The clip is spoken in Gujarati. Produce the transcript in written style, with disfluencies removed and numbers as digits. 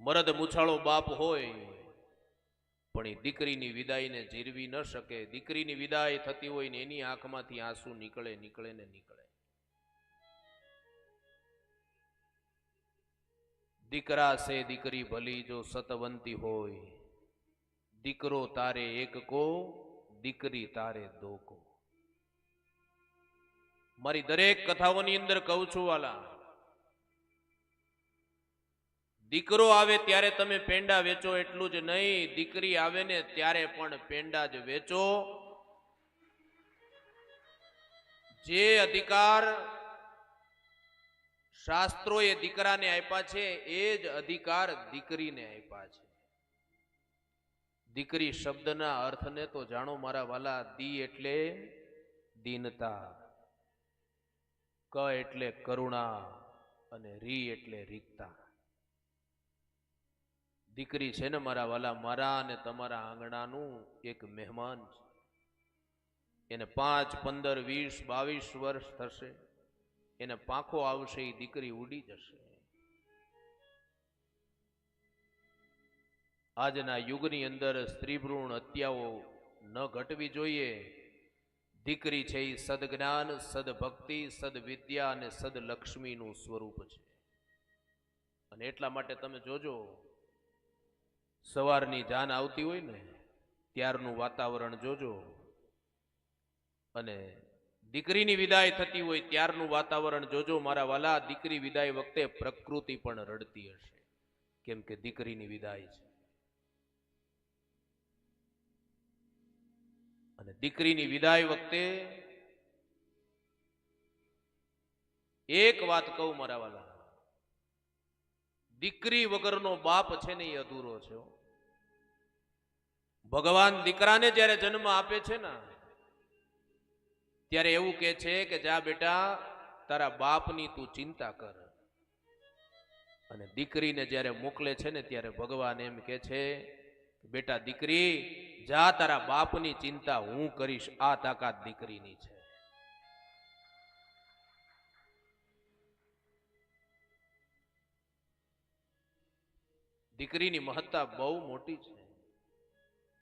મરદ મૂછાળો બાપ હોય પણ એ દીકરીની વિદાયને જીરવી ન શકે. દીકરીની વિદાય થતી હોય ને એની આંખમાંથી આંસુ નીકળે નીકળે ને નીકળે. દીકરા સે દીકરી ભલી જો સતવંતી હોય, દીકરો તારે એક કો દીકરી તારે દો કો. મારી દરેક કથાઓની અંદર કહું છું વાલા, દીકરો આવે ત્યારે તમે પેંડા વેચો એટલું જ નહીં, દીકરી આવે ને ત્યારે પણ પેંડા જ વેચો. જે અધિકાર શાસ્ત્રોએ દીકરાને આપ્યા છે એ જ અધિકાર દીકરીને આપ્યા છે. દીકરી શબ્દના અર્થને તો જાણો મારા વાલા. દી એટલે દીનતા, ક એટલે કરુણા અને રી એટલે રીતતા. દીકરી છે ને મારા વાલા, મારા અને તમારા આંગણાનું એક મહેમાન છે. એને 5, 15, 20, 22 વર્ષ થશે, એને પાંખો આવશે, એ દીકરી ઉડી જશે. આજના યુગની અંદર સ્ત્રી ભ્રૂણ હત્યાઓ ન ઘટવી જોઈએ. દીકરી છે એ સદજ્ઞાન, સદભક્તિ, સદવિદ્યા અને સદલક્ષ્મીનું સ્વરૂપ છે. અને એટલા માટે તમે જોજો, સવારની જાન આવતી હોય ને ત્યારનું વાતાવરણ જોજો, અને દીકરીની વિદાય થતી હોય ત્યારનું વાતાવરણ જોજો મારા વાલા. દીકરી વિદાય વખતે પ્રકૃતિ પણ રડતી હશે, કેમ કે દીકરીની વિદાય છે. અને દીકરીની વિદાય વખતે એક વાત કહું મારા વાલા, દીકરી વગરનો બાપ છે ને એ અધૂરો છે. ભગવાન દીકરાને જ્યારે જન્મ આપે છે ને ત્યારે એવું કહે છે કે જા બેટા તારા બાપની તું ચિંતા કર. અને દીકરીને જ્યારે મોકલે છે ને ત્યારે ભગવાન એમ કહે છે બેટા દીકરી જા તારા બાપની ચિંતા હું કરીશ. આ તાકાત દીકરીની છે. દીકરીની મહત્તા બહુ મોટી છે.